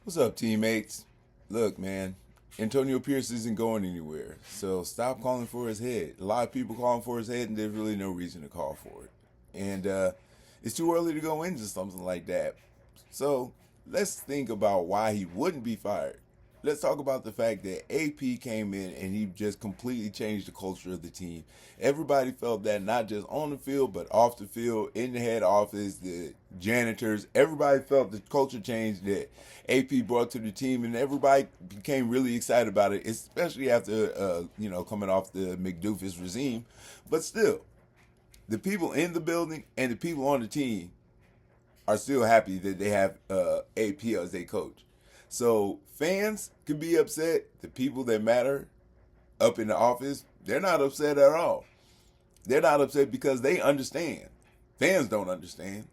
What's up, teammates? Look, man, Antonio Pierce isn't going anywhere, so stop calling for his head. A lot of people calling for his head, and there's really no reason to call for it. And it's too early to go into something like that. So let's think about why he wouldn't be fired. Let's talk about the fact that AP came in and he just completely changed the culture of the team. Everybody felt that not just on the field, but off the field, in the head office, the janitors. Everybody felt the culture change that AP brought to the team, and everybody became really excited about it, especially after coming off the McDoofus regime. But still, the people in the building and the people on the team are still happy that they have AP as their coach. So fans could be upset. The people that matter up in the office, they're not upset at all. They're not upset because they understand. Fans don't understand,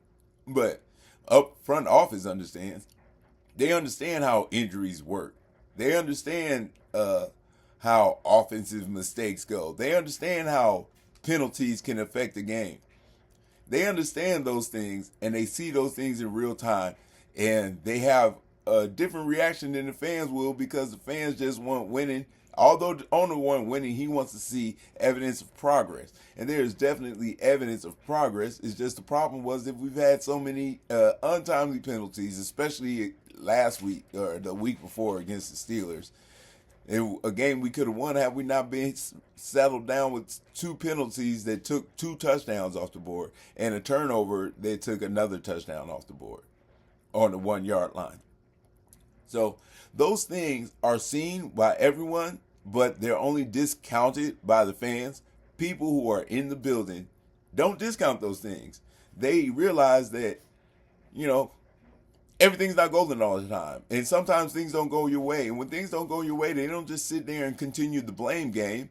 but up front office understands. They understand how injuries work. They understand how offensive mistakes go. They understand how penalties can affect the game. They understand those things and they see those things in real time, and they have a different reaction than the fans will because the fans just want winning. Although the owner want winning, he wants to see evidence of progress, and there is definitely evidence of progress. It's just the problem was that we've had so many untimely penalties, especially last week or the week before against the Steelers. A game we could have won had we not been settled down with two penalties that took two touchdowns off the board and a turnover that took another touchdown off the board on the 1 yard line. So those things are seen by everyone, but they're only discounted by the fans. People who are in the building don't discount those things. They realize that, you know, everything's not golden all the time. And sometimes things don't go your way. And when things don't go your way, they don't just sit there and continue the blame game.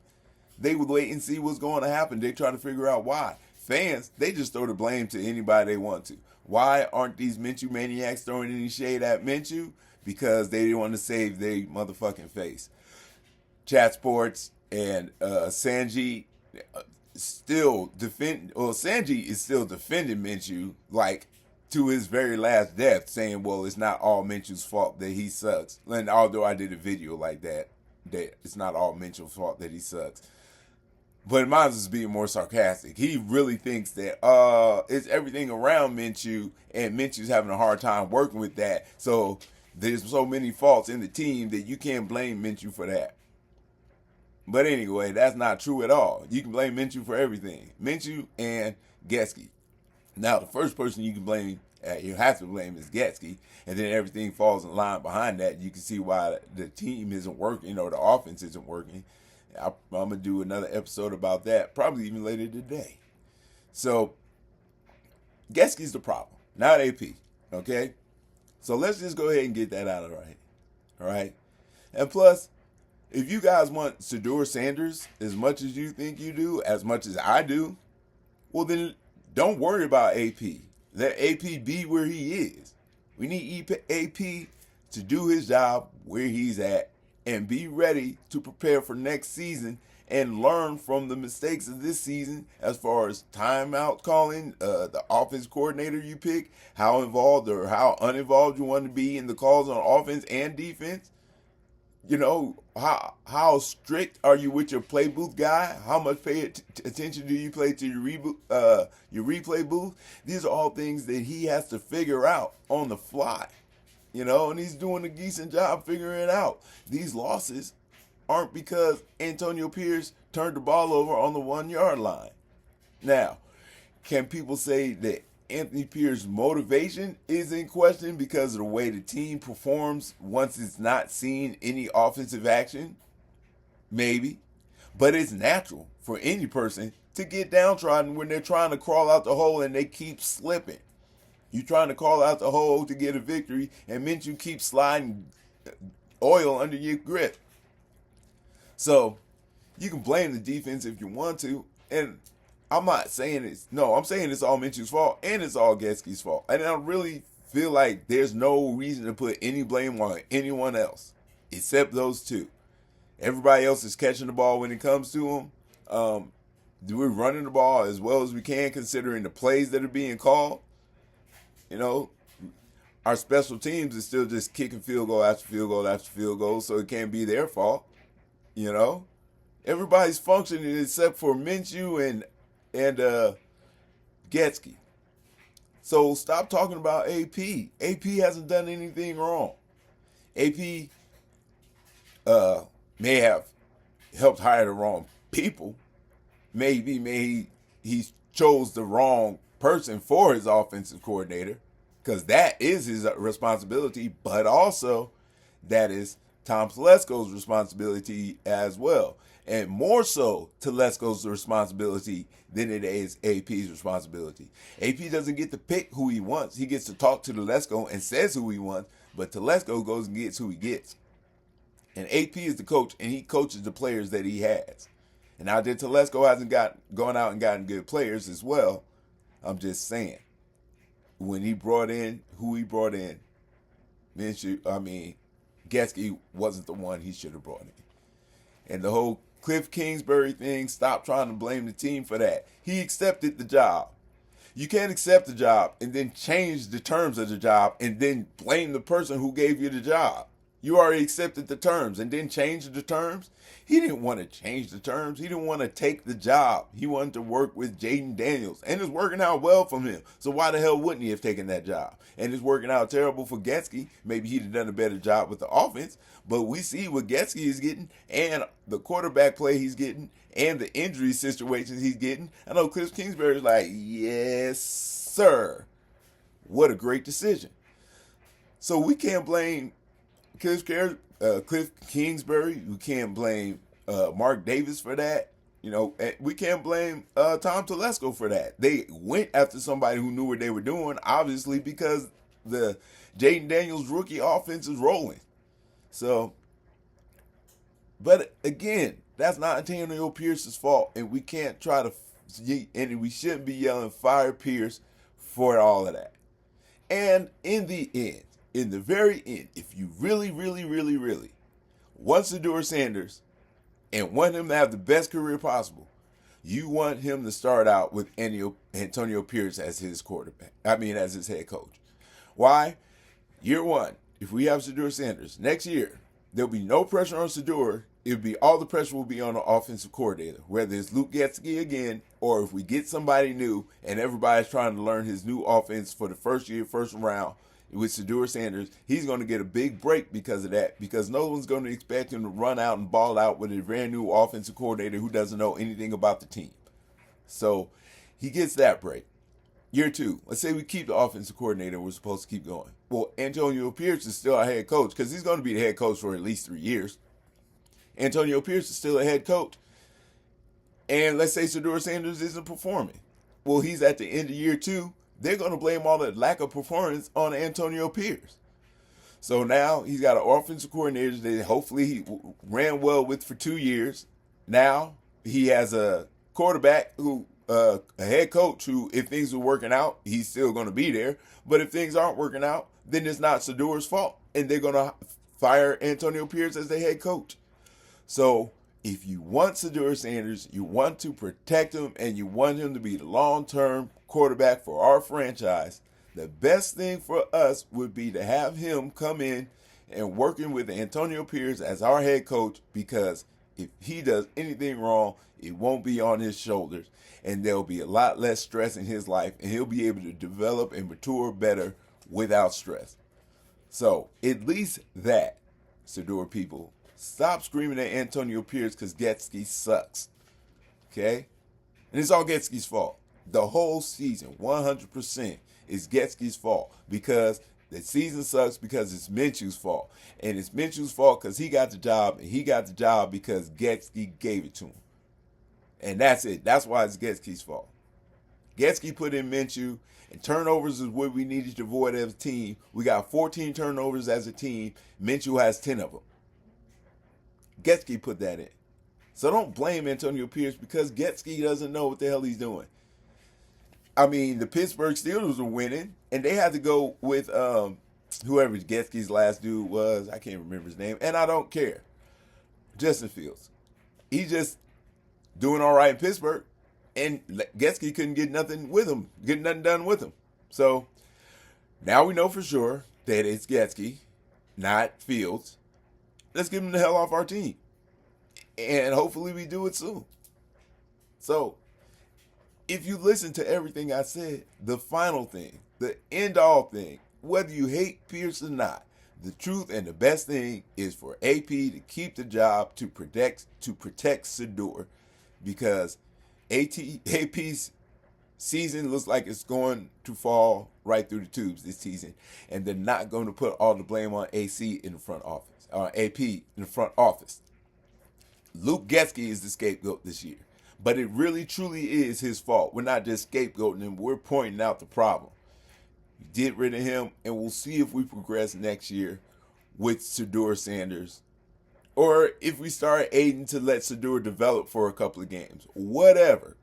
They would wait and see what's going to happen. They try to figure out why. Fans, they just throw the blame to anybody they want to. Why aren't these Minshew maniacs throwing any shade at Minshew? Because they want to save their motherfucking face. Chat Sports and Sanji still defend. Well, Sanji is still defending Minshew like to his very last death, saying, "Well, it's not all Minshew's fault that he sucks." And although I did a video like that it's not all Minshew's fault that he sucks. But Miles is being more sarcastic. He really thinks that it's everything around Minshew, and Minshew's having a hard time working with that. So there's so many faults in the team that you can't blame Minshew for that. But anyway, that's not true at all. You can blame Minshew for everything. Minshew and Gesky. Now, the first person you can blame, you have to blame is Gesky, and then everything falls in line behind that. You can see why the team isn't working or the offense isn't working. I'm going to do another episode about that, probably even later today. So, Gesky's the problem, not AP, okay? So let's just go ahead and get that out of the way, all right? And plus, if you guys want Shedeur Sanders as much as you think you do, as much as I do, well then don't worry about AP. Let AP be where he is. We need AP to do his job where he's at and be ready to prepare for next season and learn from the mistakes of this season as far as timeout calling, the offense coordinator you pick, how involved or how uninvolved you want to be in the calls on offense and defense. You know, how strict are you with your play booth guy? How much attention do you play to your replay booth? These are all things that he has to figure out on the fly. You know, and he's doing a decent job figuring it out. These losses aren't because Antonio Pierce turned the ball over on the 1 yard line. Now, can people say that Anthony Pierce's motivation is in question because of the way the team performs once it's not seeing any offensive action? Maybe. But it's natural for any person to get downtrodden when they're trying to crawl out the hole and they keep slipping. You're trying to crawl out the hole to get a victory, and Minshew keeps sliding oil under your grip. So you can blame the defense if you want to, and I'm not saying I'm saying it's all Minshew's fault and it's all Gesky's fault. And I really feel like there's no reason to put any blame on anyone else except those two. Everybody else is catching the ball when it comes to them. We're running the ball as well as we can considering the plays that are being called. You know, our special teams is still just kicking field goal after field goal after field goal, so it can't be their fault. You know, everybody's functioning except for Minshew and Getsky. So stop talking about AP. AP hasn't done anything wrong. AP may have helped hire the wrong people. Maybe he chose the wrong person for his offensive coordinator, because that is his responsibility, but also that is Tom Telesco's responsibility as well. And more so Telesco's responsibility than it is AP's responsibility. AP doesn't get to pick who he wants. He gets to talk to Telesco and says who he wants, but Telesco goes and gets who he gets. And AP is the coach, and he coaches the players that he has. And now that Telesco hasn't gone out and gotten good players as well, I'm just saying, when he brought in who he brought in, Getsky wasn't the one he should have brought in. And the whole Cliff Kingsbury thing, stop trying to blame the team for that. He accepted the job. You can't accept the job and then change the terms of the job and then blame the person who gave you the job. You already accepted the terms and then changed the terms. He didn't want to change the terms. He didn't want to take the job. He wanted to work with Jaden Daniels, and it's working out well for him. So why the hell wouldn't he have taken that job? And it's working out terrible for Getsky. Maybe he'd have done a better job with the offense, but we see what Getsky is getting and the quarterback play he's getting and the injury situations he's getting. I know Cliff Kingsbury's like, yes, sir. What a great decision. So we can't blame Cliff Kingsbury. We can't blame Mark Davis for that. You know, we can't blame Tom Telesco for that. They went after somebody who knew what they were doing, obviously, because the Jaden Daniels rookie offense is rolling. So, but again, that's not Antonio Pierce's fault, and we can't try to, and we shouldn't be yelling fire Pierce for all of that. And in the very end, if you really want Shedeur Sanders and want him to have the best career possible, you want him to start out with Antonio Pierce as his quarterback. As his head coach. Why? Year one, if we have Shedeur Sanders, next year, there'll be no pressure on Shedeur. All the pressure will be on the offensive coordinator, whether it's Luke Getsky again, or if we get somebody new and everybody's trying to learn his new offense for the first year, first round, with Shedeur Sanders, he's going to get a big break because of that, because no one's going to expect him to run out and ball out with a brand new offensive coordinator who doesn't know anything about the team. So he gets that break. Year two, let's say we keep the offensive coordinator and we're supposed to keep going. Well, Antonio Pierce is still our head coach because he's going to be the head coach for at least 3 years. Antonio Pierce is still a head coach. And let's say Shedeur Sanders isn't performing. Well, he's at the end of year two. They're going to blame all the lack of performance on Antonio Pierce. So now he's got an offensive coordinator that hopefully he ran well with for 2 years. Now he has a quarterback a head coach who, if things are working out, he's still going to be there. But if things aren't working out, then it's not Shedeur's fault. And they're going to fire Antonio Pierce as their head coach. So if you want Shedeur Sanders, you want to protect him, and you want him to be the long-term quarterback for our franchise, the best thing for us would be to have him come in and working with Antonio Pierce as our head coach, because if he does anything wrong, it won't be on his shoulders, and there'll be a lot less stress in his life, and he'll be able to develop and mature better without stress. So at least that, Shedeur people, stop screaming at Antonio Pierce because Getsky sucks. Okay? And it's all Getsky's fault. The whole season, 100%, is Getsky's fault, because the season sucks because it's Minshew's fault. And it's Minshew's fault because he got the job, and he got the job because Getsky gave it to him. And that's it. That's why it's Getsky's fault. Getsky put in Minshew, and turnovers is what we needed to avoid as a team. We got 14 turnovers as a team. Minshew has 10 of them. Getsky put that in. So don't blame Antonio Pierce, because Getsky doesn't know what the hell he's doing. The Pittsburgh Steelers were winning, and they had to go with whoever Getsky's last dude was. I can't remember his name, and I don't care. Justin Fields. He's just doing all right in Pittsburgh, and Getsky couldn't get nothing done with him. So now we know for sure that it's Getsky, not Fields. Let's get him the hell off our team. And hopefully we do it soon. So, if you listen to everything I said, the final thing, the end all thing, whether you hate Pierce or not, the truth and the best thing is for AP to keep the job to protect Shedeur, because AP's season looks like it's going to fall right through the tubes this season, and they're not going to put all the blame on AC in the front office, AP in the front office. Luke Getsky is the scapegoat this year, but it really truly is his fault. We're not just scapegoating him; we're pointing out the problem. We did rid of him, and we'll see if we progress next year with Shedeur Sanders, or if we start aiding to let Shedeur develop for a couple of games. Whatever.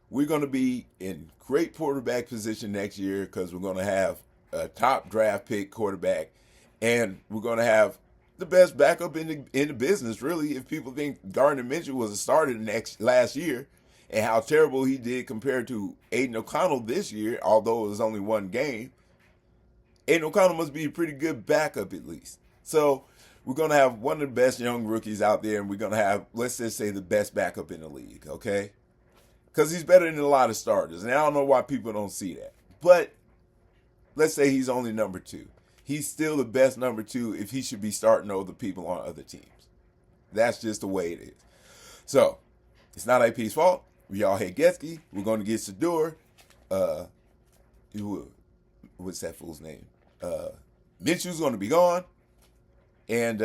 We're going to be in great quarterback position next year because we're going to have a top draft pick quarterback, and we're going to have the best backup in the business, really. If people think Gardner Minshew was a starter last year and how terrible he did compared to Aiden O'Connell this year, although it was only one game, Aiden O'Connell must be a pretty good backup at least. So we're going to have one of the best young rookies out there, and we're going to have, let's just say, the best backup in the league, okay? Because he's better than a lot of starters. And I don't know why people don't see that. But let's say he's only number 2. He's still the best number 2 if he should be starting over people on other teams. That's just the way it is. So, it's not AP's fault. We all hate Getsky. We're going to get Shedeur. What's that fool's name? Minshew's going to be gone. And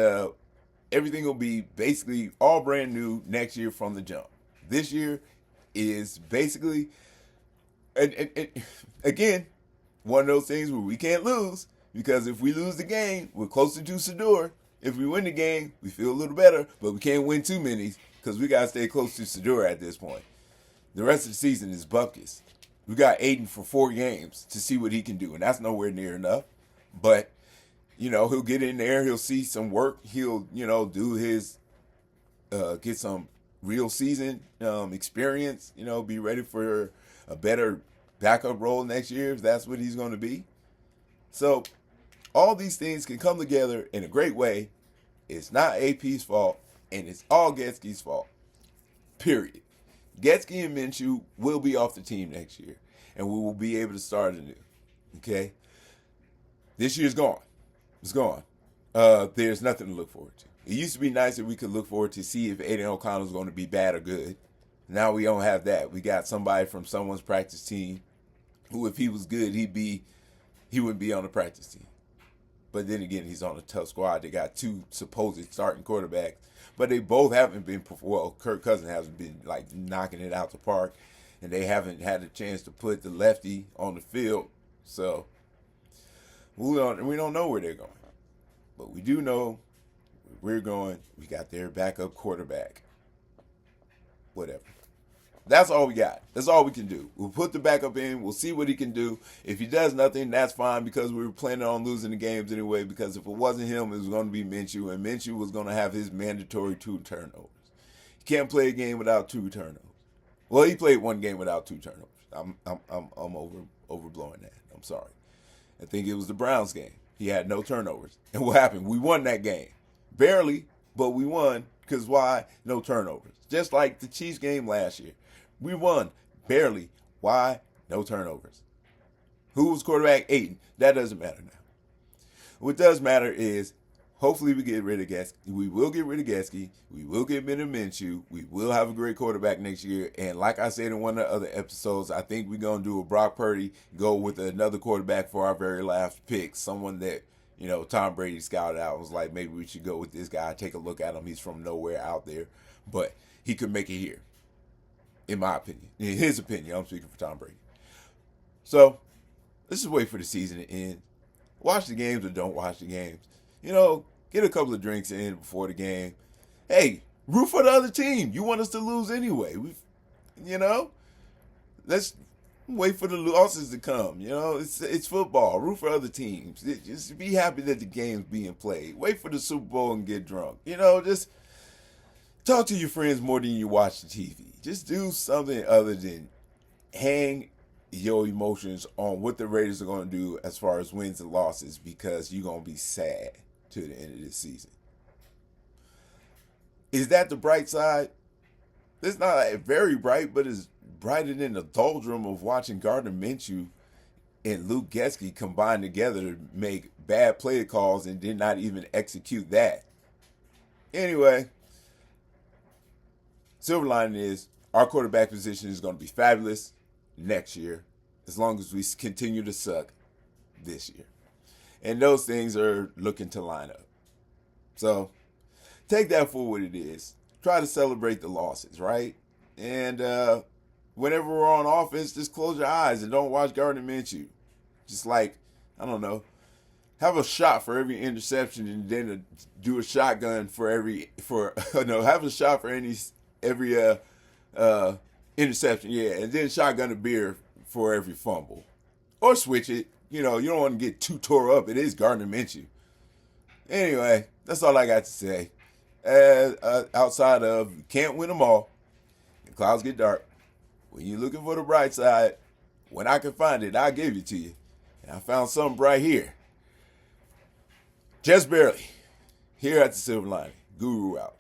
everything will be basically all brand new next year from the jump. This year is basically, and again, one of those things where we can't lose, because if we lose the game, we're closer to Shedeur. If we win the game, we feel a little better, but we can't win too many because we got to stay close to Shedeur at this point. The rest of the season is bupkis. We got Aiden for 4 games to see what he can do, and that's nowhere near enough. But, he'll get in there, he'll see some work, he'll, do his, get some real season experience, be ready for a better backup role next year if that's what he's going to be. So all these things can come together in a great way. It's not AP's fault, and it's all Getsky's fault. Period. Getsky and Minshew will be off the team next year, and we will be able to start anew. Okay? This year's gone. It's gone. There's nothing to look forward to. It used to be nice that we could look forward to see if Aiden O'Connell's going to be bad or good. Now we don't have that. We got somebody from someone's practice team who, if he was good, he wouldn't be on the practice team. But then again, he's on a tough squad. They got 2 supposed starting quarterbacks, but they both haven't been. Well, Kirk Cousins hasn't been like knocking it out the park, and they haven't had a chance to put the lefty on the field. So we don't know where they're going, but we do know where we're going. We got their backup quarterback. Whatever. That's all we got. That's all we can do. We'll put the backup in. We'll see what he can do. If he does nothing, that's fine, because we were planning on losing the games anyway, because if it wasn't him, it was going to be Minshew, and Minshew was going to have his mandatory 2 turnovers. He can't play a game without 2 turnovers. Well, he played 1 game without 2 turnovers. I'm overblowing that. I'm sorry. I think it was the Browns game. He had no turnovers. And what happened? We won that game. Barely, but we won. Because why? No turnovers. Just like the Chiefs game last year. We won. Barely. Why? No turnovers. Who was quarterback? Aiden. That doesn't matter now. What does matter is, hopefully we get rid of Getsky. We will get rid of Getsky. We will get rid of Minshew. We will have a great quarterback next year. And like I said in one of the other episodes, I think we're going to do a Brock Purdy, go with another quarterback for our very last pick. Someone that, Tom Brady scouted out and was like, maybe we should go with this guy. Take a look at him. He's from nowhere out there. But he could make it here, in my opinion. In his opinion. I'm speaking for Tom Brady. So, let's just wait for the season to end. Watch the games or don't watch the games. Get a couple of drinks in before the game. Hey, root for the other team. You want us to lose anyway. Let's wait for the losses to come. It's football. Root for other teams. Just be happy that the game's being played. Wait for the Super Bowl and get drunk. Just talk to your friends more than you watch the TV. Just do something other than hang your emotions on what the Raiders are going to do as far as wins and losses, because you're going to be sad to the end of this season. Is that the bright side? It's not like very bright, but it's brighter than the doldrum of watching Gardner Minshew and Luke Getsky combine together to make bad play calls and did not even execute that. Anyway, silver lining is our quarterback position is going to be fabulous next year, as long as we continue to suck this year. And those things are looking to line up. So take that for what it is. Try to celebrate the losses, right? And whenever we're on offense, just close your eyes and don't watch Gardner Minshew. Just like, I don't know, have a shot for every interception, and then do a shotgun for have a shot for every interception, yeah, and then shotgun a beer for every fumble. Or switch it. You don't want to get too tore up. It is Gardner Minshew. Anyway, that's all I got to say. Outside of, you can't win them all. The clouds get dark. When you're looking for the bright side, when I can find it, I'll give it to you. And I found something right here. Just barely. Here at the Silver Lining. Guru out.